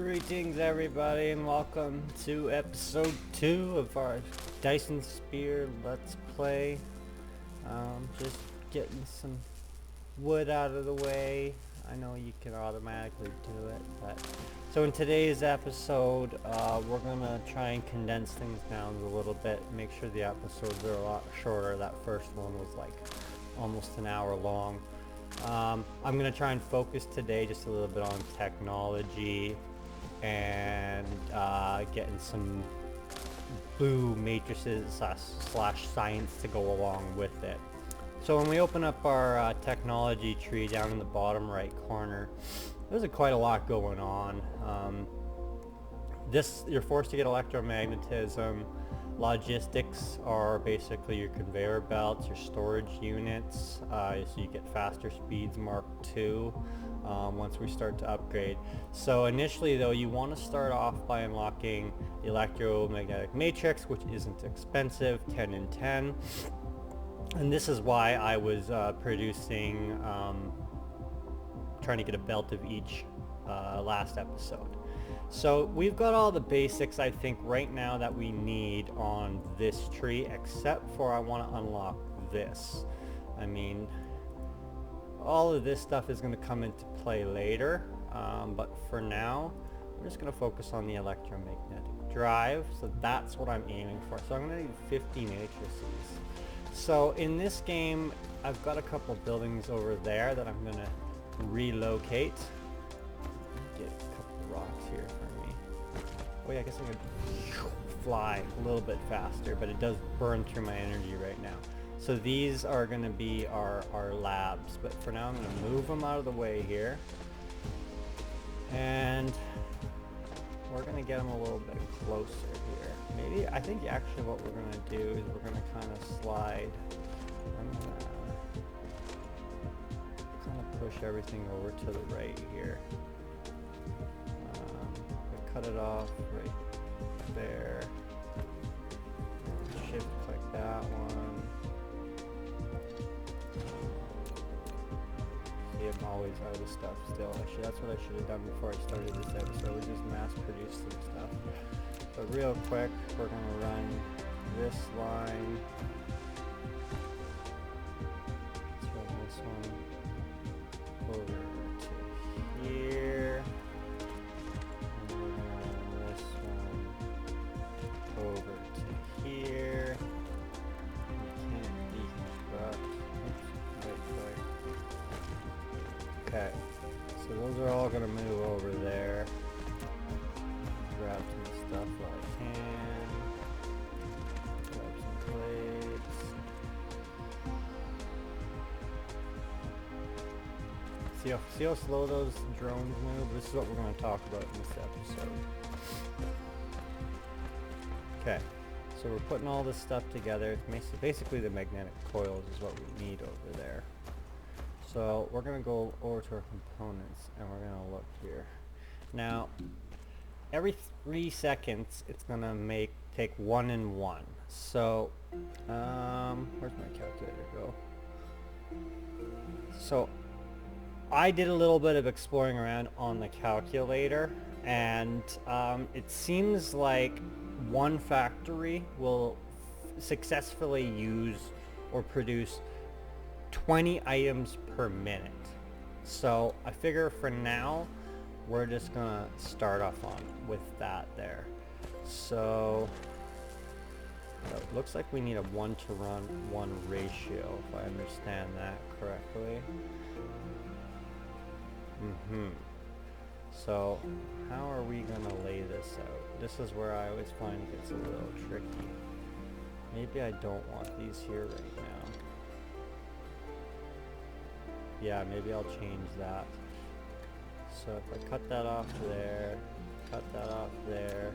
Greetings everybody and welcome to episode 2 of our Dyson Spear Let's Play. Just getting some wood out of the way. I know you can automatically do it, but... So in today's episode, we're gonna try and condense things down a little bit, make sure the episodes are a lot shorter. That first one was like almost an hour long. I'm going to try and focus today just a little bit on technology and getting some blue matrices slash science to go along with it. So when we open up our technology tree down in the bottom right corner, there's quite a lot going on. You're forced to get electromagnetism. Logistics are basically your conveyor belts, your storage units, so you get faster speeds Mark II once we start to upgrade. So initially though, you want to start off by unlocking the Electromagnetic Matrix, which isn't expensive, 10 and 10. And this is why I was producing, trying to get a belt of each last episode. So we've got all the basics, I think, right now that we need on this tree, except for I want to unlock this. I mean, all of this stuff is going to come into play later, but for now, we're just going to focus on the electromagnetic drive. So that's what I'm aiming for. So I'm going to need 50 matrices. So in this game, I've got a couple buildings over there that I'm going to relocate. Get a couple rocks here for me. Oh yeah, I guess I could fly a little bit faster, but it does burn through my energy right now. So these are going to be our labs, but for now I'm going to move them out of the way here. And we're going to get them a little bit closer here. Maybe, I think actually what we're going to do is we're going to kind of slide. I'm going to kind of push everything over to the right here. Cut it off right there. Shift click that one. See, I'm always out of stuff still. Actually, that's what I should have done before I started this episode, was just mass produce some stuff. But real quick, we're gonna run this line. Let's run this one over to here. Over to here. We can't deconstruct. Oops, right click. Okay, so those are all going to move over there. Grab some stuff while I can. Grab some plates. See how slow those drones move? This is what we're going to talk about in this episode. Okay, so we're putting all this stuff together. Basically the magnetic coils is what we need over there. So we're going to go over to our components and we're going to look here. Now, every 3 seconds it's going to take 1 and 1. So, where's my calculator go? So, I did a little bit of exploring around on the calculator, and it seems like one factory will successfully use or produce 20 items per minute. So I figure for now we're just gonna start off with that there. So it looks like we need a 1-to-1 ratio, if I understand that correctly. So how are we gonna lay this out? This is where I always find it gets a little tricky. Maybe I don't want these here right now. Yeah, maybe I'll change that. So if I cut that off there, cut that off there,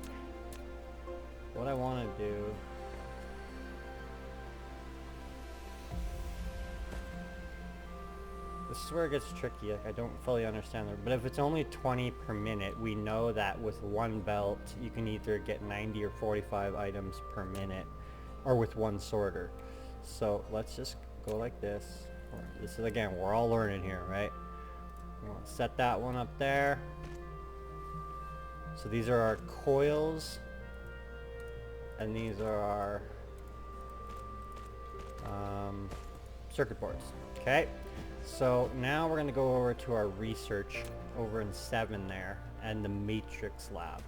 what I want to do, this is where it gets tricky. Like, I don't fully understand it, but if it's only 20 per minute, we know that with one belt you can either get 90 or 45 items per minute, or with one sorter. So let's just go like this. This is, again, we're all learning here, right? We want to set that one up there. So these are our coils, and these are our circuit boards. Okay, so now we're going to go over to our research over in 7 there, and the matrix lab.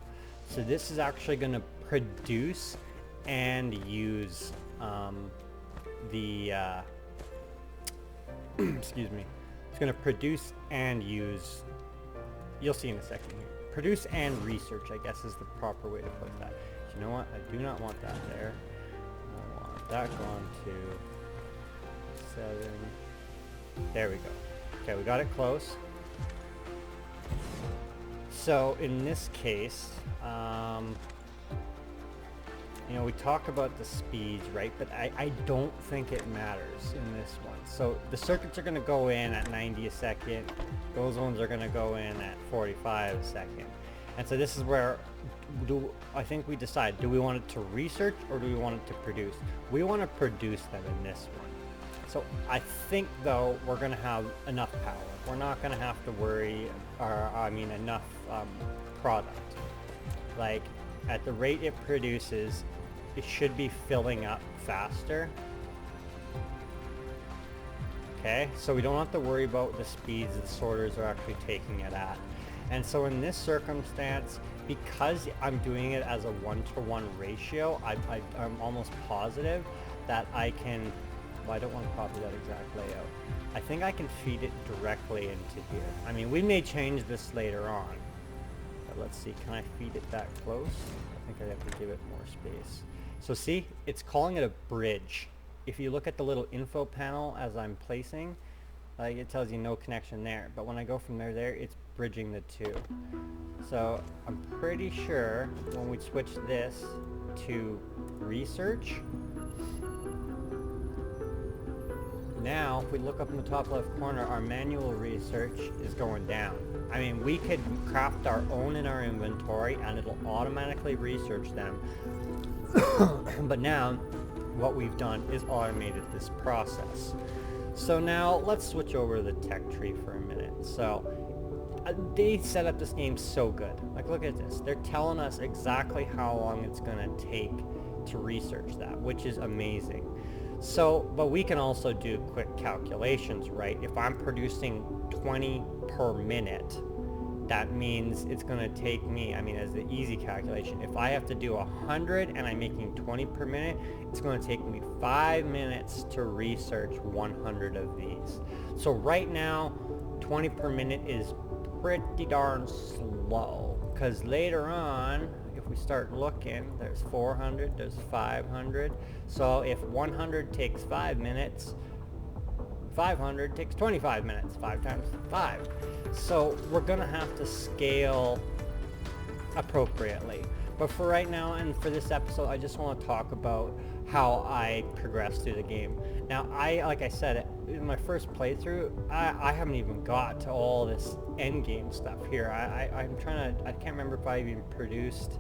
So this is actually going to produce and use excuse me, it's going to produce and use, you'll see in a second here, produce and research, I guess is the proper way to put that. You know what, I do not want that there. I want that gone to 7. There we go. Okay, we got it close. So in this case, you know, we talk about the speeds, right? But I don't think it matters in this one. So the circuits are going to go in at 90 a second. Those ones are going to go in at 45 a second. And so this is where I think we decide, do we want it to research or do we want it to produce? We want to produce them in this one. So I think, though, we're going to have enough power. We're not going to have to worry, or I mean enough product. Like, at the rate it produces, it should be filling up faster. Okay, so we don't have to worry about the speeds the sorters are actually taking it at. And so in this circumstance, because I'm doing it as a 1-to-1 ratio, I'm almost positive that I can, well, I don't want to copy that exact layout. I think I can feed it directly into here. I mean, we may change this later on. But let's see, can I feed it that close? I think I have to give it more space. So see, it's calling it a bridge. If you look at the little info panel as I'm placing, like it tells you no connection there. But when I go from there, it's bridging the two. So I'm pretty sure when we switch this to research, now if we look up in the top left corner, our manual research is going down. I mean, we could craft our own in our inventory and it'll automatically research them. But now what we've done is automated this process. So now let's switch over to the tech tree for a minute. So they set up this game so good. Like, look at this. They're telling us exactly how long it's going to take to research that, which is amazing. So, but we can also do quick calculations, right? If I'm producing 20 per minute, that means it's going to take me, I mean, as the easy calculation, if I have to do 100 and I'm making 20 per minute, it's going to take me 5 minutes to research 100 of these. So right now, 20 per minute is pretty darn slow, because later on, if we start looking, there's 400, there's 500. So if 100 takes 5 minutes, 500 takes 25 minutes, 5 times 5. So we're gonna have to scale appropriately. But for right now and for this episode, I just want to talk about how I progress through the game. Now, like I said, in my first playthrough, I haven't even got to all this end game stuff here. I'm trying to, I can't remember if I even produced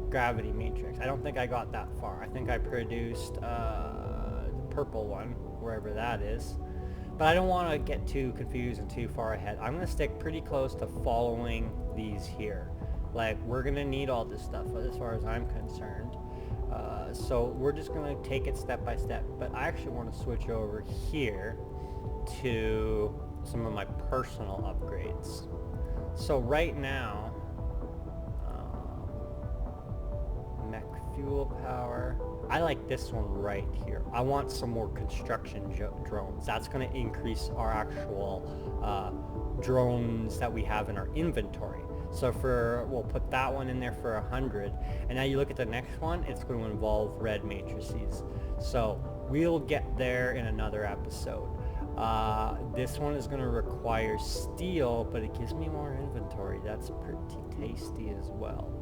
Gravity Matrix. I don't think I got that far. I think I produced the purple one, wherever that is. But I don't want to get too confused and too far ahead. I'm going to stick pretty close to following these here. Like, we're going to need all this stuff as far as I'm concerned. So we're just going to take it step by step. But I actually want to switch over here to some of my personal upgrades. So right now, mech fuel power. I like this one right here. I want some more construction drones. That's going to increase our actual drones that we have in our inventory. So we'll put that one in there for 100. And now you look at the next one, it's going to involve red matrices. So we'll get there in another episode. This one is going to require steel, but it gives me more inventory. That's pretty tasty as well.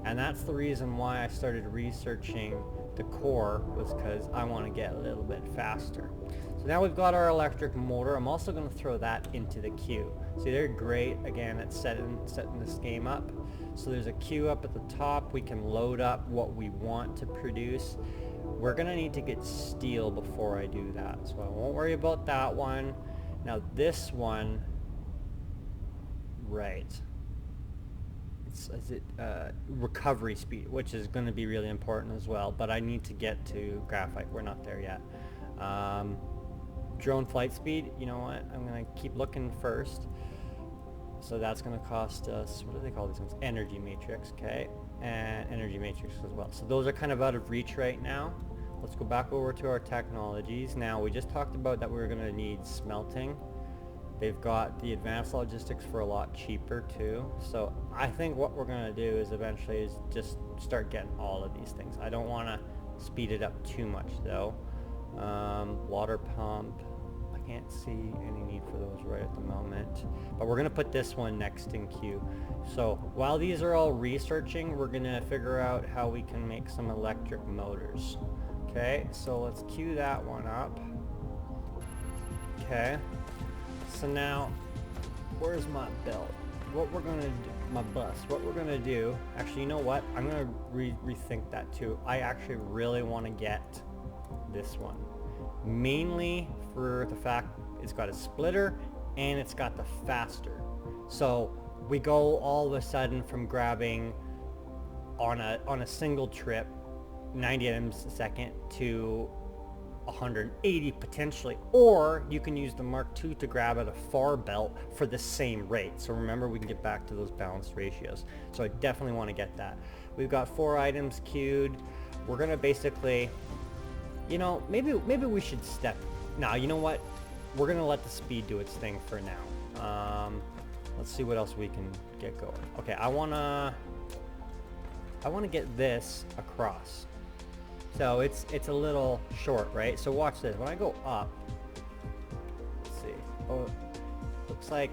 And that's the reason why I started researching the core, was because I want to get a little bit faster. So now we've got our electric motor. I'm also going to throw that into the queue. See, they're great, again, at setting this game up. So there's a queue up at the top. We can load up what we want to produce. We're going to need to get steel before I do that, so I won't worry about that one. Now this one, right. recovery speed, which is going to be really important as well. But I need to get to graphite. We're not there yet. Drone flight speed. You know what? I'm going to keep looking first. So that's going to cost us, what do they call these ones? Energy matrix, okay? And energy matrix as well. So those are kind of out of reach right now. Let's go back over to our technologies. Now, we just talked about that we were going to need smelting. They've got the advanced logistics for a lot cheaper too. So I think what we're going to do is eventually is just start getting all of these things. I don't want to speed it up too much though. Water pump. I can't see any need for those right at the moment. But we're going to put this one next in queue. So while these are all researching, we're going to figure out how we can make some electric motors. Okay, so let's queue that one up. Okay. So now, where's my belt? What we're gonna do, my bus, what we're gonna do, actually, you know what? I'm gonna rethink that too. I actually really want to get this one. Mainly for the fact it's got a splitter and it's got the faster. So we go all of a sudden from grabbing on a single trip 90 items a second to 180 potentially, or you can use the Mark II to grab at a far belt for the same rate. So remember, we can get back to those balanced ratios. So I definitely want to get that. We've got 4 items queued. We're gonna basically, you know, maybe we should step. Now, you know what? We're gonna let the speed do its thing for now. Let's see what else we can get going. Okay, I wanna get this across. So it's a little short, right? So watch this. When I go up, let's see. Oh, looks like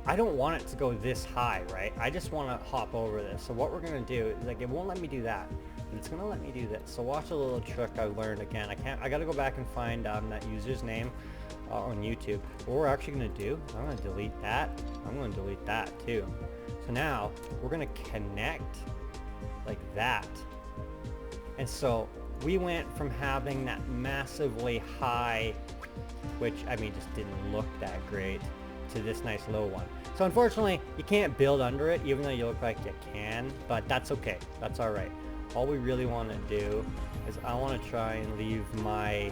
I don't want it to go this high, right? I just want to hop over this. So what we're gonna do is, like, it won't let me do that. It's gonna let me do this. So watch a little trick I learned again. I gotta go back and find that user's name on YouTube. What we're actually gonna do, I'm gonna delete that. I'm gonna delete that too. So now we're gonna connect like that. And so we went from having that massively high, which, I mean, just didn't look that great, to this nice low one. So unfortunately, you can't build under it, even though you look like you can, but that's okay. That's all right. All we really want to do is I want to try and leave my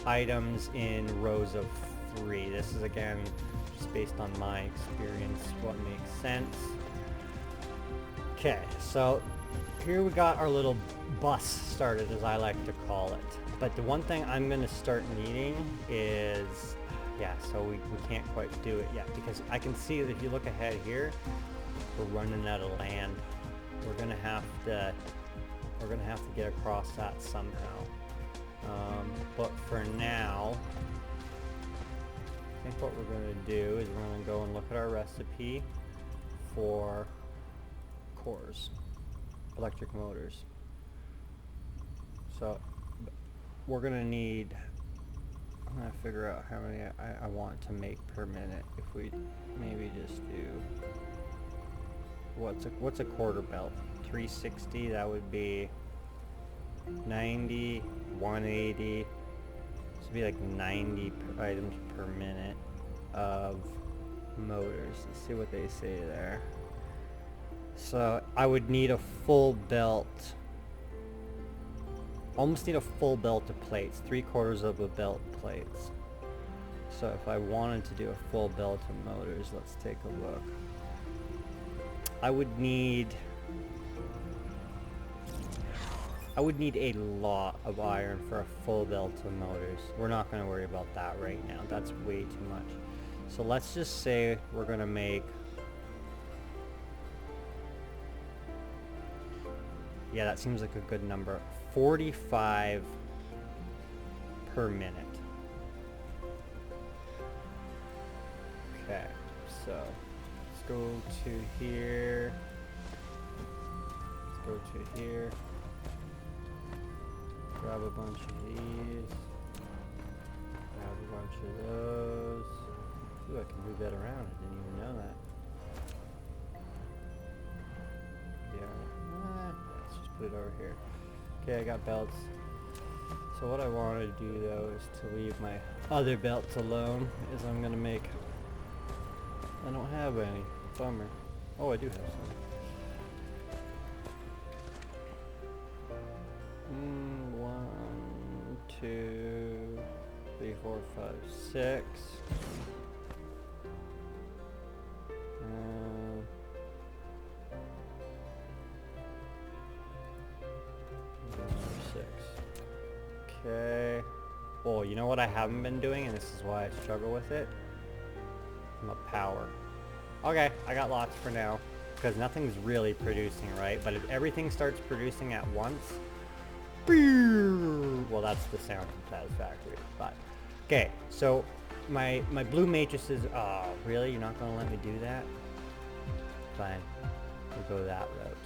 items in rows of 3. This is, again, just based on my experience, what makes sense. Okay, so here we got our little bus started, as I like to call it. But the one thing I'm going to start needing is, yeah, so we can't quite do it yet, because I can see that if you look ahead here, we're running out of land. We're going to have to get across that somehow. But for now, I think what we're going to do is we're going to go and look at our recipe for cores. Electric motors. So we're gonna need, I'm gonna figure out how many I want to make per minute. If we maybe just do, what's a quarter belt? 360, that would be 90, 180, this would be like 90 items per minute of motors. Let's see what they say there. So I would need a full belt, almost need a full belt of plates, 3/4 of a belt plates. So if I wanted to do a full belt of motors, let's take a look. I would need a lot of iron for a full belt of motors. We're not going to worry about that right now. That's way too much. So let's just say we're going to make, yeah, that seems like a good number. 45 per minute. Okay, so let's go to here. Let's go to here. Grab a bunch of these. Grab a bunch of those. Ooh, I can move that around. I didn't even know that. Yeah. Let's just put it over here. Okay, I got belts. So what I want to do though is to leave my other belts alone, is I'm gonna make, I don't have any, bummer. Oh, I do have some. 1, 2, 3, 4, 5, 6. 6. Okay. Oh, you know what I haven't been doing, and this is why I struggle with it? I'm a power. Okay, I got lots for now, because nothing's really producing, right? But if everything starts producing at once, well, that's the sound from Satisfactory. But okay, so my blue matrices. Oh, really? You're not gonna let me do that? Fine, we'll go that route.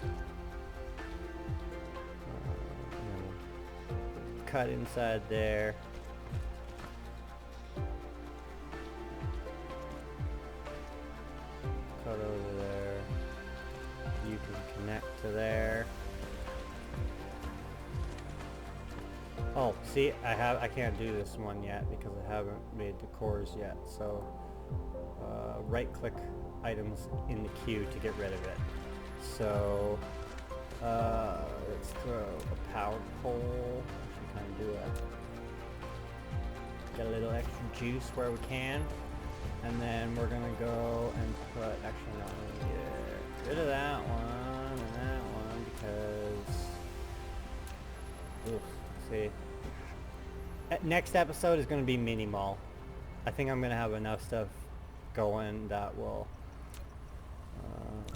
Cut inside there. Cut over there. You can connect to there. Oh, see, I can't do this one yet because I haven't made the cores yet. So right-click items in the queue to get rid of it. So let's throw a power pole. Kind of do get a little extra juice where we can, and then we're gonna go and put, actually no, I'm gonna get rid of that one and that one because, oof, see, next episode is gonna be mini mall. I think I'm gonna have enough stuff going that will,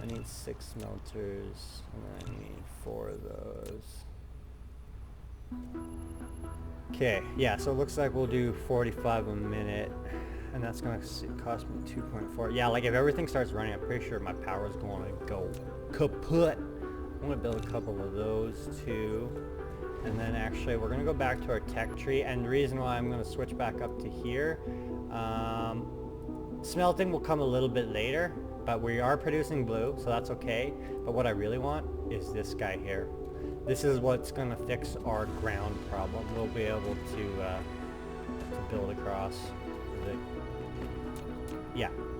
I need 6 smelters and I need 4 of those. Okay, yeah, so it looks like we'll do 45 a minute, and that's gonna cost me 2.4. Yeah, like if everything starts running, I'm pretty sure my power is going to go kaput. I'm gonna build a couple of those too, and then actually we're gonna go back to our tech tree. And the reason why I'm gonna switch back up to here, smelting will come a little bit later, but we are producing blue, so that's okay. But what I really want is this guy here. This is what's going to fix our ground problem. We'll be able to build across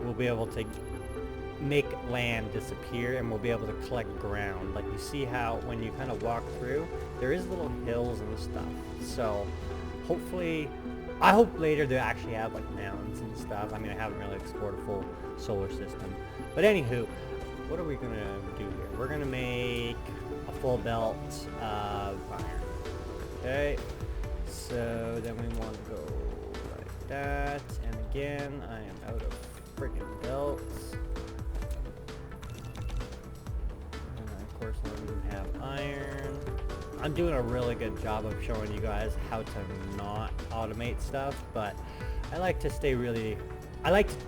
we'll be able to make land disappear, and we'll be able to collect ground. Like you see how when you kind of walk through, there is little hills and stuff. So hopefully, I hope later they actually have like mountains and stuff. I mean, I haven't really explored a full solar system. But anywho, what are we going to do here? We're going to make a full belt of iron. Okay, so then we want to go like that, and again I am out of freaking belts, and of course I don't even have iron. I'm doing a really good job of showing you guys how to not automate stuff, but I like to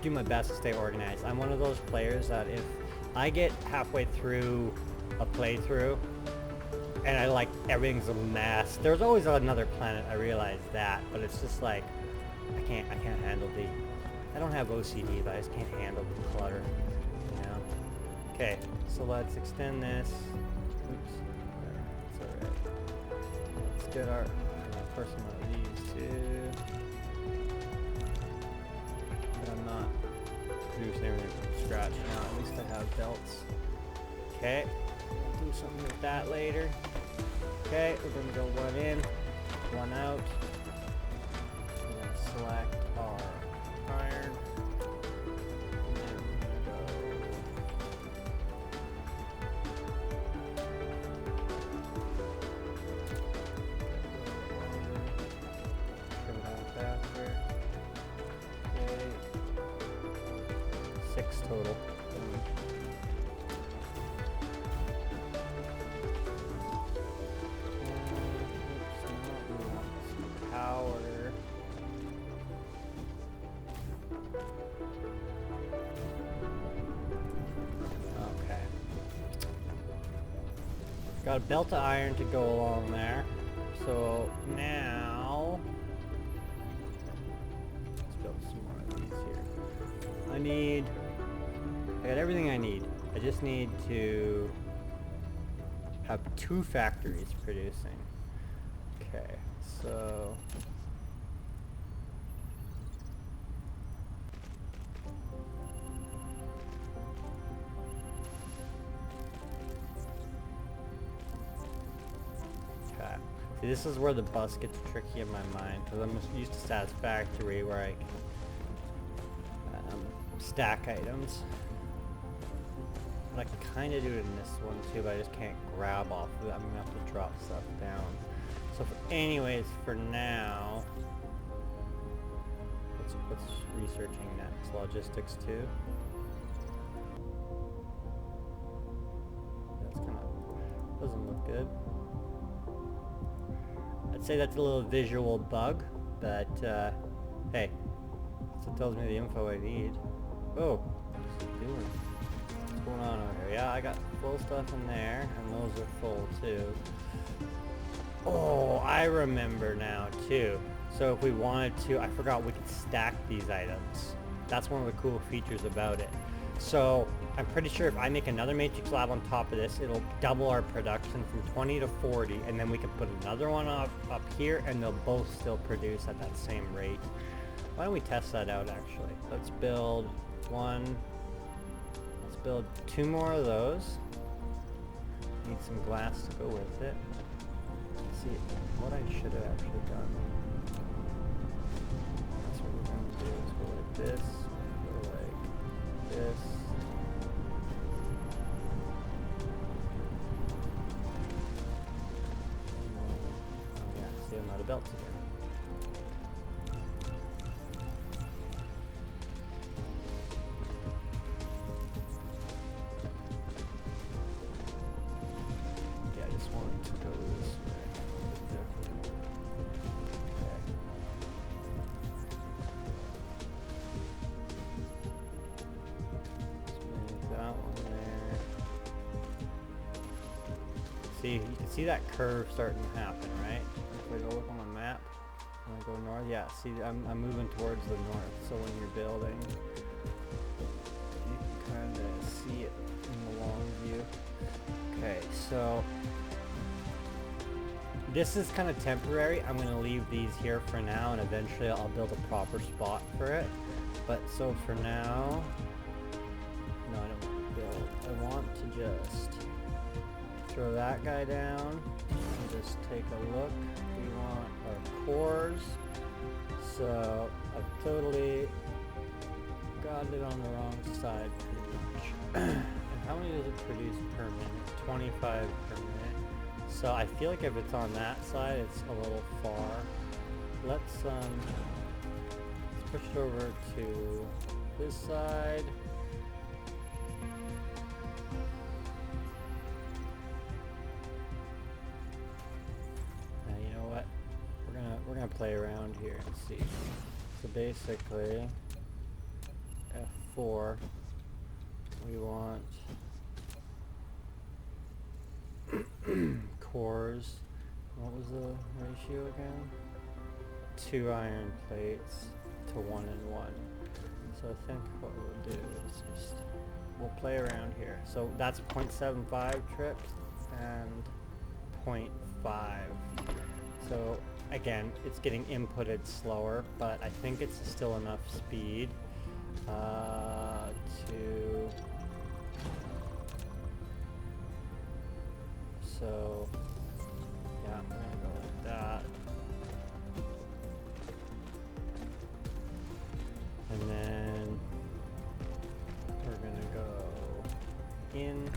do my best to stay organized. I'm one of those players that if I get halfway through a playthrough and I like everything's a mess, there's always another planet, I realize that, but it's just like I can't handle I don't have OCD, but I just can't handle the clutter, you know. Okay, so let's extend this. Oops, that's alright. Let's get our first one of these too. But I'm not producing everything from scratch now. At least I have belts. Okay, I'll do something with that later. Okay, we're gonna go one in, one out. We're gonna select our iron. And then we're gonna go trim it out faster. Okay. 6 total. Power. Okay. Got a belt of iron to go along there. So now let's build some more of these here. I got everything I need. I just need to have 2 factories producing. Okay, so See, this is where the bus gets tricky in my mind, because I'm used to Satisfactory where I can stack items. But I can kind of do it in this one too, but I just can't grab off of it. I'm going to have to drop stuff down. So anyways, for now, what's researching next? Logistics 2? That's kind of, doesn't look good. I'd say that's a little visual bug, but hey, it tells me the info I need. Oh, what's it doing? What's going on over here? Yeah, I got full stuff in there, and those are full too. Oh, I remember now too. So if we wanted to, I forgot we could stack these items. That's one of the cool features about it. So I'm pretty sure if I make another matrix lab on top of this, it'll double our production from 20 to 40, and then we can put another one up here, and they'll both still produce at that same rate. Why don't we test that out actually? Let's build one. Let's build 2 more of those. Need some glass to go with it. Let's see what I should have actually done. That's what we're going to do is go like this, go like this. Oh yeah, see I'm out of belts again. Yeah, I just want to go this way. See, you can see that curve starting to happen, right? If I go look on my map, and I go north, yeah, see, I'm moving towards the north, so when you're building, you can kind of see it in the long view. Okay, so this is kind of temporary. I'm going to leave these here for now, and eventually I'll build a proper spot for it. But so for now, no, I don't want to build. I want to just throw that guy down and just take a look. We want our cores. So I've totally got it on the wrong side pretty much. And how many does it produce per minute? 25 per minute. So I feel like if it's on that side, it's a little far. Let's push it over to this side. We're gonna play around here and see. So basically, F4, we want cores. What was the ratio again? 2 iron plates to 1 and 1. So I think what we'll do is just we'll play around here. So that's 0.75 trips and 0.5. So again, it's getting inputted slower, but I think it's still enough speed to... So, yeah, I'm gonna go with that. And then we're gonna go in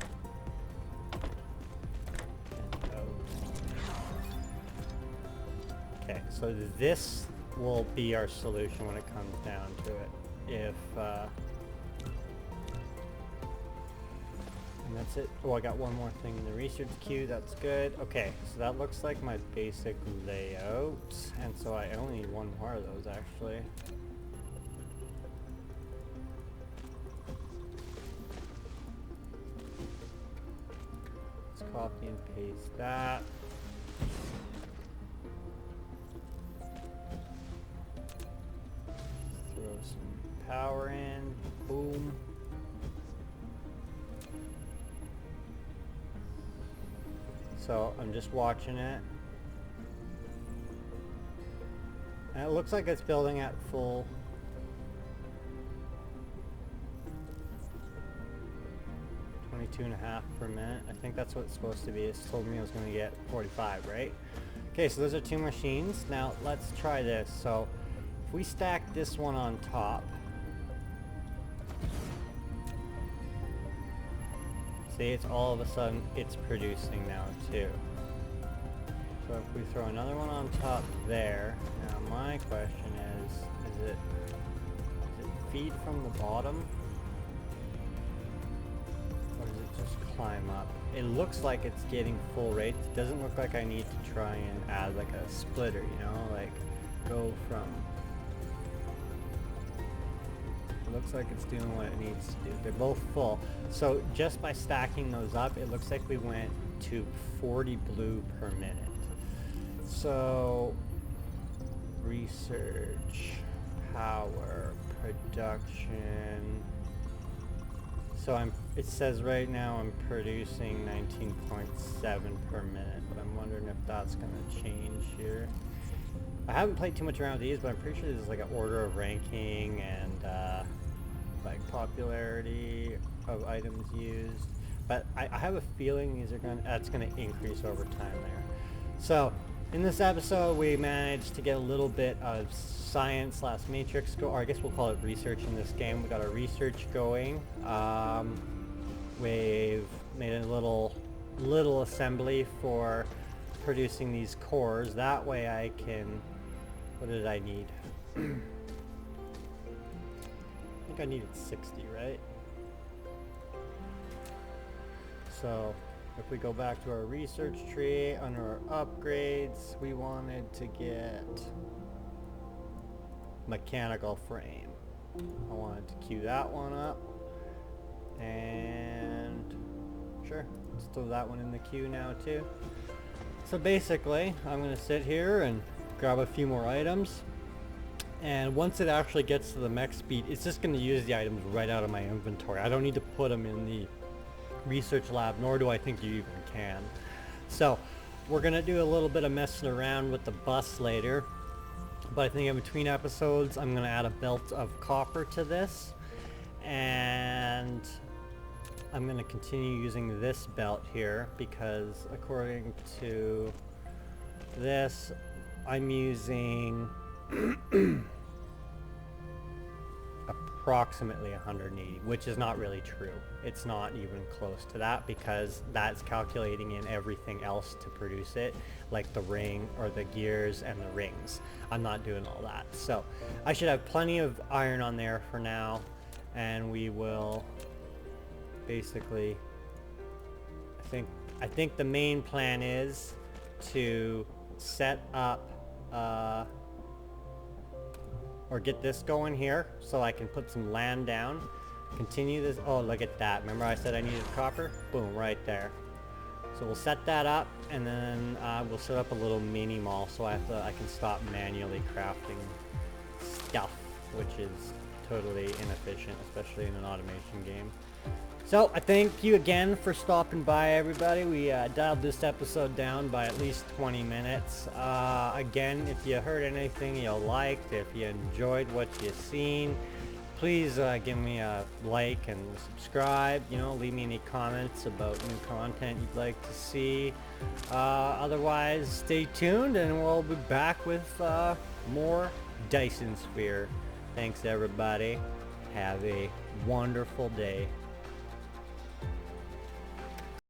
and out. Okay, so this will be our solution when it comes down to it. If, and that's it. Oh, I got one more thing in the research queue. That's good. Okay, so that looks like my basic layout. And so I only need 1 more of those, actually. Let's copy and paste that. Throw some power in. Boom. So I'm just watching it. And it looks like it's building at full. .2.5 per minute. I think that's what it's supposed to be. It told me I was going to get 45, right? Okay, so those are two machines. Now let's try this. So if we stack this one on top, see, it's all of a sudden it's producing now too. So if we throw another one on top there, now my question is it feed from the bottom? Or does it just climb up? It looks like it's getting full rates. It doesn't look like I need to try and add like a splitter, you know, like go from... It looks like it's doing what it needs to do. They're both full. So just by stacking those up, it looks like we went to 40 blue per minute. So research, power, production. So it says right now I'm producing 19.7 per minute, but I'm wondering if that's going to change here. I haven't played too much around with these, but I'm pretty sure there's like an order of ranking and like popularity of items used. But I have a feeling that's going to increase over time there. So in this episode, we managed to get a little bit of science / matrix or I guess we'll call it research in this game. We got our research going. We've made a little assembly for producing these cores. That way I can, what did I need? I think I needed 60, right? So if we go back to our research tree, under our upgrades, we wanted to get mechanical frame. I wanted to queue that one up. And sure, let's throw that one in the queue now too. So basically, I'm going to sit here and grab a few more items. And once it actually gets to the mech speed, it's just going to use the items right out of my inventory. I don't need to put them in the research lab, nor do I think you even can. So we're gonna do a little bit of messing around with the bus later, but I think in between episodes I'm gonna add a belt of copper to this, and I'm gonna continue using this belt here because according to this I'm using approximately 180, which is not really true. It's not even close to that because that's calculating in everything else to produce it, like the ring or the gears and the rings. I'm not doing all that. So I should have plenty of iron on there for now, and we will basically, I think the main plan is to set up or get this going here so I can put some land down, continue this. Oh, look at that. Remember I said I needed copper? Boom, right there. So we'll set that up, and then we'll set up a little mini mall so I can stop manually crafting stuff, which is totally inefficient, especially in an automation game. So I thank you again for stopping by, everybody. We dialed this episode down by at least 20 minutes. Again, if you heard anything you liked, if you enjoyed what you seen, please give me a like and subscribe. You know, leave me any comments about new content you'd like to see. Otherwise, stay tuned, and we'll be back with more Dyson Sphere. Thanks, everybody. Have a wonderful day.